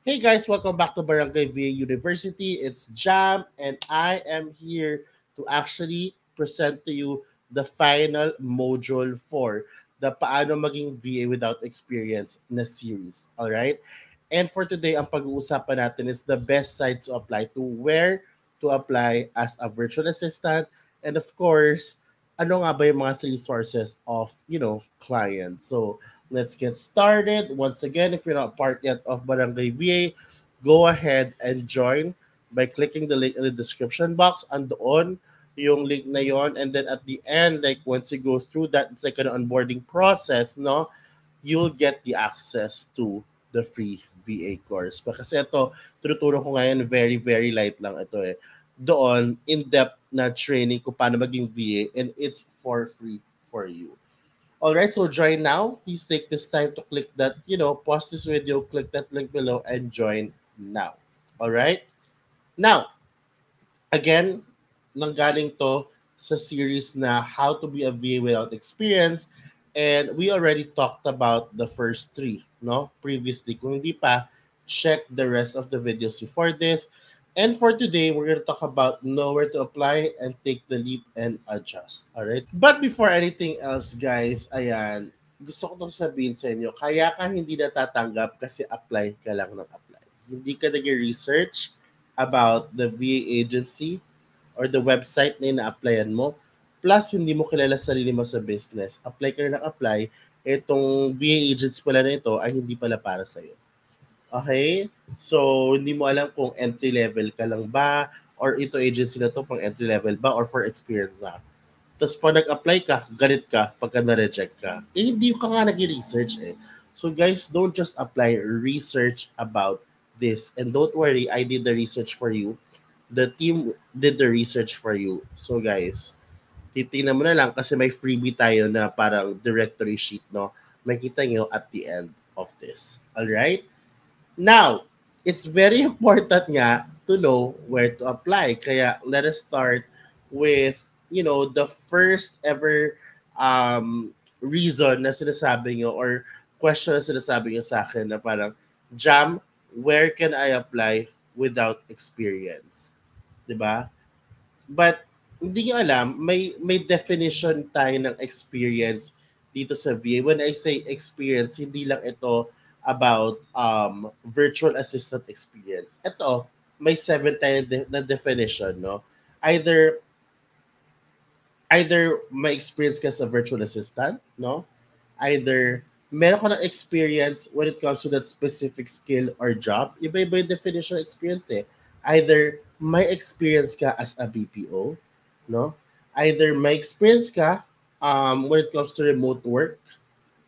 Hey guys, welcome back to Barangay VA University. It's Jam, and I am here to actually present to you the final module for the Paano Maging VA Without Experience na series. Alright? And for today, ang pag-uusapan natin is the best sites to apply to, where to apply as a virtual assistant, and of course, ano nga ba yung mga three sources of, clients. So, let's get started. Once again, if you're not part yet of Barangay VA, go ahead and join by clicking the link in the description box. Andoon yung link na yon. And then at the end, like once you go through that, it's like an onboarding process, no? You'll get the access to the free VA course. Kasi ito, tinuturo ko ngayon, very, very light lang ito eh. Doon, in-depth na training kung paano maging VA, and it's for free for you. All right, so join now. Please take this time to click that, pause this video, click that link below, and join now. All right? Now, again, nanggaling to sa series na How to be a VA Without Experience, and we already talked about the first three, no? Previously. Kung hindi pa, check the rest of the videos before this. And for today, we're going to talk about know where to apply and take the leap and adjust. All right? But before anything else, guys, ayan, gusto ko itong sabihin sa inyo, kaya ka hindi natatanggap kasi apply ka lang ng apply. Hindi ka nag-research about the VA agency or the website na ina-applyan mo. Plus, hindi mo kilala sarili mo sa business. Apply ka na ng apply, itong VA agents pala na ito ay hindi pala para sa'yo. Okay? So, hindi mo alam kung entry level ka lang ba or ito agency na to pang entry level ba or for experience na. Tapos pag nag-apply ka, galit ka pagka na-reject ka. Hindi ka nga nag-research eh. So guys, don't just apply, research about this. And don't worry, I did the research for you. The team did the research for you. So guys, titingnan mo na lang kasi may freebie tayo na parang directory sheet, no? Makita nyo at the end of this. Alright? Now, it's very important nga to know where to apply. Kaya let us start with, the first ever reason na sinasabi nyo or question na sinasabi nyo sa akin na parang, Jam, where can I apply without experience? 'Di ba? But hindi nyo alam, may definition tayo ng experience dito sa VA. When I say experience, hindi lang ito about virtual assistant experience. Ito, may seven tayo na definition, no? Either may experience ka sa virtual assistant, no? Either meron ka ng experience when it comes to that specific skill or job. Iba-iba yung definition of experience eh. Either may experience ka as a BPO, no? Either may experience ka when it comes to remote work,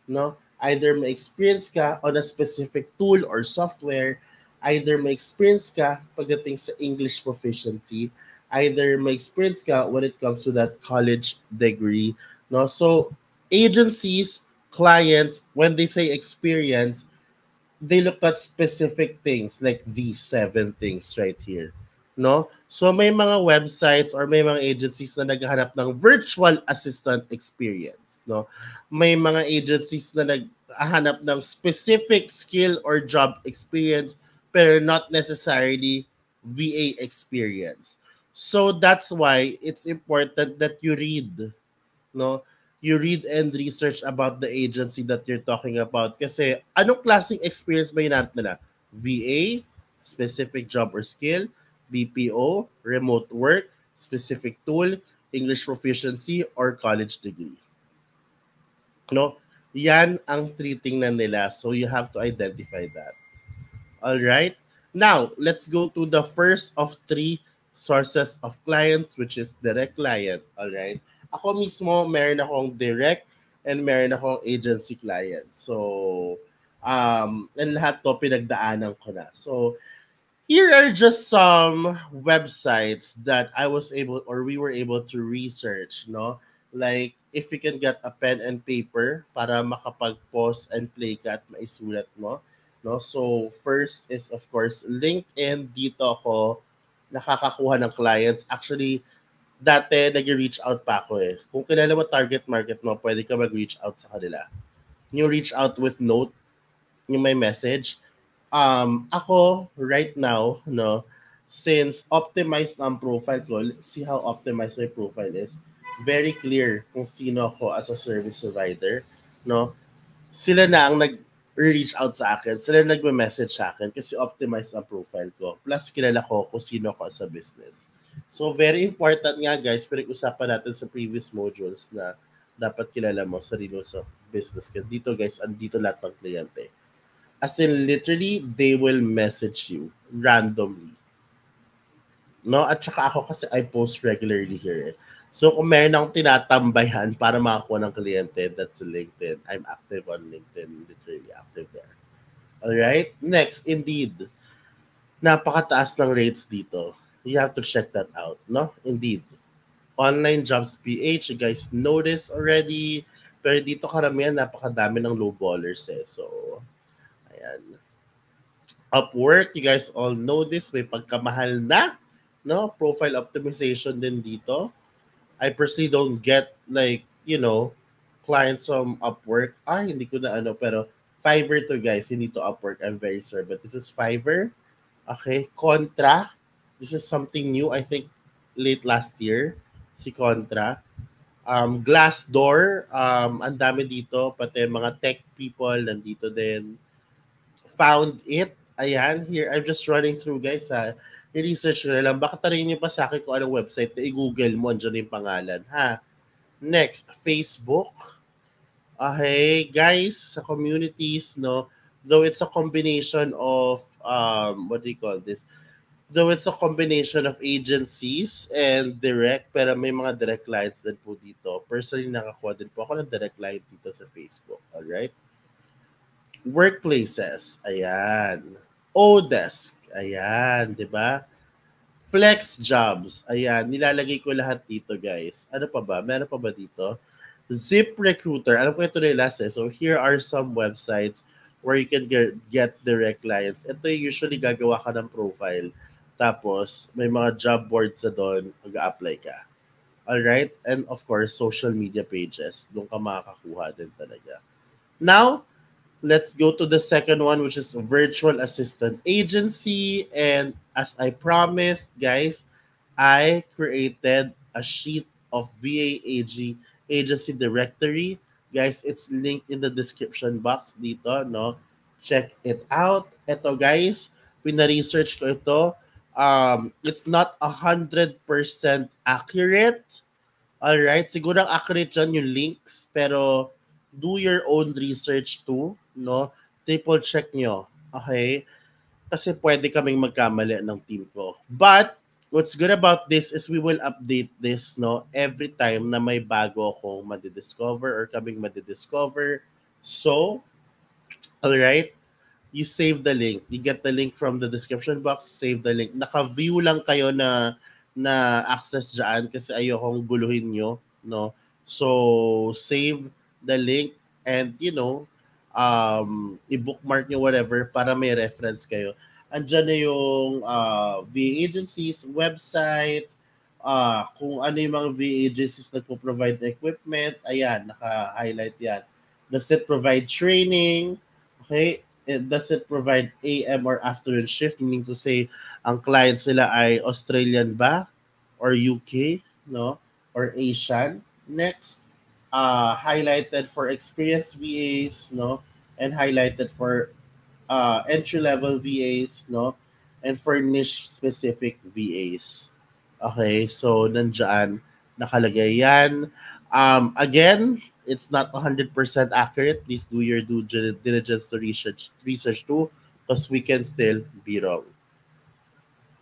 no? Either may experience ka on a specific tool or software, either may experience ka pagdating sa English proficiency, either may experience ka when it comes to that college degree, no? So agencies, clients, when they say experience, they look at specific things like these seven things right here. No? So may mga websites or may mga agencies na naghahanap ng virtual assistant experience. No? May mga agencies na naghahanap ng specific skill or job experience pero not necessarily VA experience. So that's why it's important that you read, no? You read and research about the agency that you're talking about. Kasi anong klaseng experience ba hinanap nila? VA, specific job or skill, BPO, remote work, specific tool, English proficiency, or college degree. No? Yan ang titingnan nila. So you have to identify that. All right? Now, let's go to the first of three sources of clients, which is direct client. All right? Ako mismo, meron akong direct and meron akong agency client. So, and lahat to pinagdaanan ko na. So, here are just some websites that I was able or we were able to research, no? Like, if you can get a pen and paper para makapag-pause and play ka at maisulat mo, no? So, first is, of course, LinkedIn. Dito ako nakakakuha ng clients. Actually, dati nag-reach out pa ako eh. Kung kilala mo target market mo, pwede ka mag-reach out sa kanila. You reach out with note, yung may message, Ako right now, no, since optimized ang profile ko, let's see how optimized my profile is. Very clear kung sino ako as a service provider, no. Sila na ang nag-reach out sa akin, sila nagme-message sa akin kasi optimized ang profile ko. Plus, kilala ko kung sino ako sa business. So, very important nga guys, pinag-usapan natin sa previous modules na dapat kilala mo sarili mo sa business. Kasi dito guys, andito lahat ng kliyente. As in, literally, they will message you randomly. No? At saka ako kasi I post regularly here. So kung meron akong tinatambayan para makakuha ng kliyente, that's LinkedIn. I'm active on LinkedIn, literally active there. Alright? Next, Indeed. Napakataas ng rates dito. You have to check that out, no? Indeed. Online Jobs PH, you guys know this already. Pero dito karamihan, napakadami ng low ballers eh. So, ayan. Upwork, you guys all know this. May pagkamahal na, no? Profile optimization din dito. I personally don't get like, clients from Upwork. Hindi ko na ano, pero Fiverr to guys, hindi to Upwork. I'm very sorry. But this is Fiverr. Okay. Contra. This is something new, I think, late last year. Si Contra. Glassdoor. Ang dami dito. Pati mga tech people nandito din. Found it. Ayan, here, I'm just running through guys ha. I-research ko na lang. Baka tarayin niyo pa sa akin kung anong website na i-google mo. Andiyan yung pangalan ha. Next, Facebook. Okay, guys, sa communities, no, though it's a combination of, what do you call this? Though it's a combination of agencies and direct, pero may mga direct clients din po dito. Personally, nakakuha din po ako ng direct client dito sa Facebook. Alright? Workplaces. Ayan. Odesk. Ayan, di ba? Flex jobs. Ayan, nilalagay ko lahat dito, guys. Ano pa ba? Meron pa ba dito? Zip Recruiter. Alam ko ito na yung last eh. So here are some websites where you can get direct clients. Ito yung usually gagawa ka ng profile. Tapos, may mga job boards na doon, mag-apply ka. Alright? And of course, social media pages. Doon ka makakakuha din talaga. Now, let's go to the second one, which is virtual assistant agency. And as I promised, guys, I created a sheet of VA agency directory. Guys, it's linked in the description box dito, no? Check it out. Ito, guys, pina-research ko ito. It's not 100% accurate. Alright, siguro ang accurate dyan yung links, pero do your own research too, no? Triple check nyo, okay? Kasi pwede kaming magkamali ng team ko. But, what's good about this is we will update this, no? Every time na may bago akong madidiscover or kaming madidiscover. So, alright, you save the link. You get the link from the description box, save the link. Naka-view lang kayo na access dyan kasi ayokong guluhin nyo, no? So, save the link and, i-bookmark nyo whatever para may reference kayo. Andyan na yung VA agencies, websites, kung ano yung mga VA agencies nagpo-provide equipment, ayan, naka-highlight yan. Does it provide training? Okay, does it provide AM or afternoon shift? Meaning to say, ang clients nila ay Australian ba? Or UK? No? Or Asian? Next, highlighted for experienced VAs, no? And highlighted for entry-level VAs, no? And for niche-specific VAs. Okay, so nandyan, nakalagay yan. Again, it's not 100% accurate. Please do your due diligence to research too, because we can still be wrong.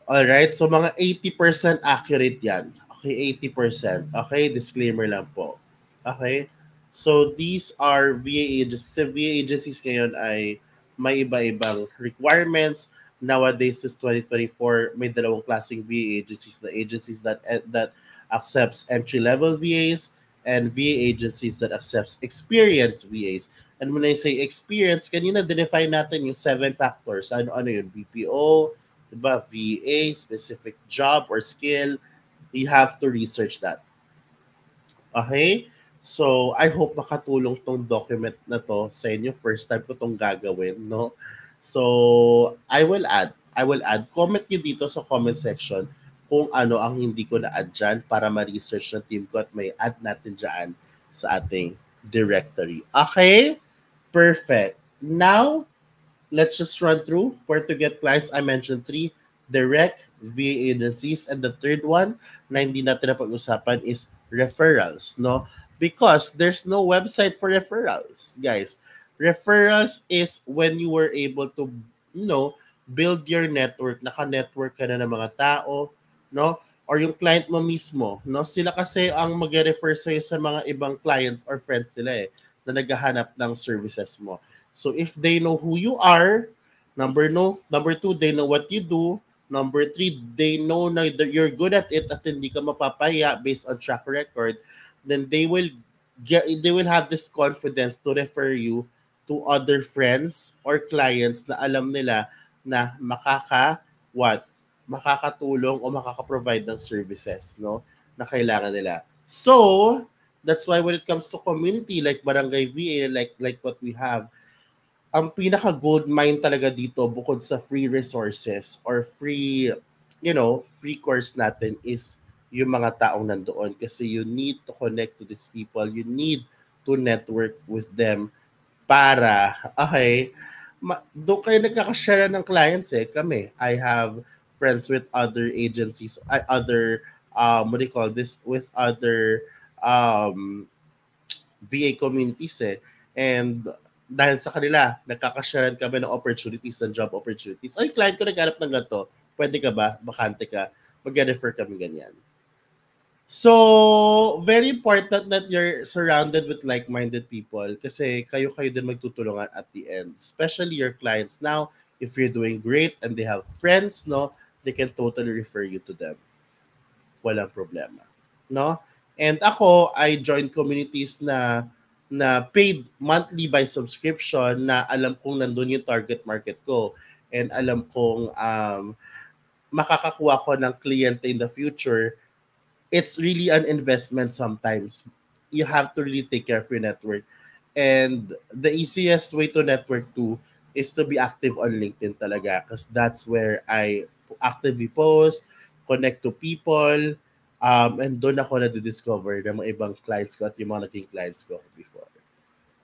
Alright, so mga 80% accurate yan. Okay, 80%. Okay, disclaimer lang po. Okay, so these are VA agencies. Sa VA agencies ngayon ay may iba-ibang requirements. Nowadays, this 2024, may dalawang klaseng VA agencies. The agencies that accepts entry-level VAs and VA agencies that accepts experienced VAs. And when I say experience, kanina define natin yung 7 factors. Ano yun? BPO, diba? VA, specific job or skill. You have to research that. Okay? So, I hope makatulong tong document na to sa inyo. First time ko tong gagawin, no? So, I will add. Comment nyo dito sa comment section kung ano ang hindi ko na-add dyan para ma-research ng team ko at may add natin dyan sa ating directory. Okay? Perfect. Now, let's just run through where to get clients. I mentioned three, direct, VA agencies, and the third one na hindi natin napag-usapan is referrals, no? Because there's no website for referrals, guys. Referrals is when you were able to, you know, build your network, naka-network ka na ng mga tao, no? Or yung client mo mismo, no? Sila kasi ang mag-refer sa'yo sa mga ibang clients or friends nila na naghahanap ng services mo. So if they know who you are, number two, they know what you do. Number three, they know na that you're good at it at hindi ka mapapaya based on track record. Then they will have this confidence to refer you to other friends or clients na alam nila na what makakatulong o makaka-provide ng services, no, na kailangan nila. So that's why when it comes to community like Barangay VA, like what we have, ang pinaka gold mine talaga dito bukod sa free resources or free course natin is yung mga taong nandoon kasi you need to connect to these people, you need to network with them para doon kayo nagkakashare ng clients kami. I have friends with other agencies, other what do you call this, with other um VA communities and dahil sa kanila, nagkakasharean kami ng opportunities, ng job opportunities. Ay, client ko naghanap ng ganito. Pwede ka ba? Bakante ka? Mag-refer kami ganyan. So, very important that you're surrounded with like-minded people kasi kayo din magtutulungan at the end. Especially your clients now, if you're doing great and they have friends, no, they can totally refer you to them. Walang problema. No? And ako, I joined communities na paid monthly by subscription na alam kong nandun yung target market ko and alam kong makakakuha ko ng kliyente in the future. It's really an investment sometimes. You have to really take care of your network. And the easiest way to network too is to be active on LinkedIn talaga because that's where I actively post, connect to people, and doon ako na-discover ng mga ibang clients ko at yung mga naging clients ko before.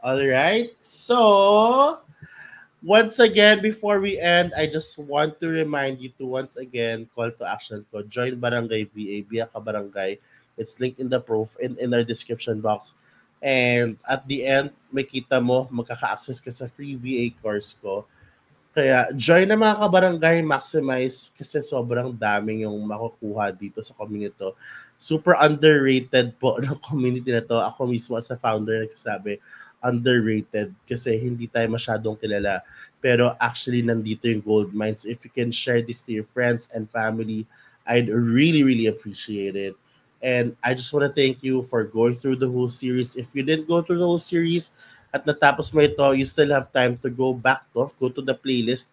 All right. So, once again, before we end, I just want to remind you to once again call to action ko. Join Barangay VA, Biya Ka Barangay. It's linked in the in our description box. And at the end, makita mo, magkaka-access ka sa free VA course ko. Kaya join na mga kabarangay, maximize kasi sobrang daming yung makukuha dito sa community to. Super underrated po ng community na to. Ako mismo as a founder nagsasabi, underrated kasi hindi tayo masyadong kilala. Pero actually nandito yung gold mine. So if you can share this to your friends and family, I'd really, really appreciate it. And I just want to thank you for going through the whole series. If you didn't go through the whole series, at natapos mo ito, you still have time to go to the playlist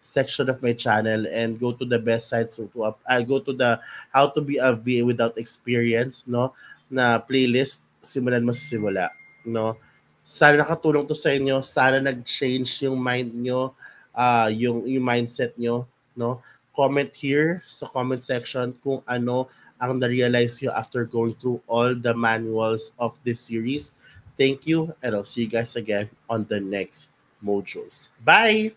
section of my channel and go to the best sites go to the how to be a VA without experience, no, na playlist, simulan mo sa simula, no. Sana nakatulong to sa inyo, sana nag-change yung mind nyo, yung mindset nyo, no. Comment here sa comment section kung ano ang na-realize nyo after going through all the manuals of this series. Thank you, and I'll see you guys again on the next modules. Bye!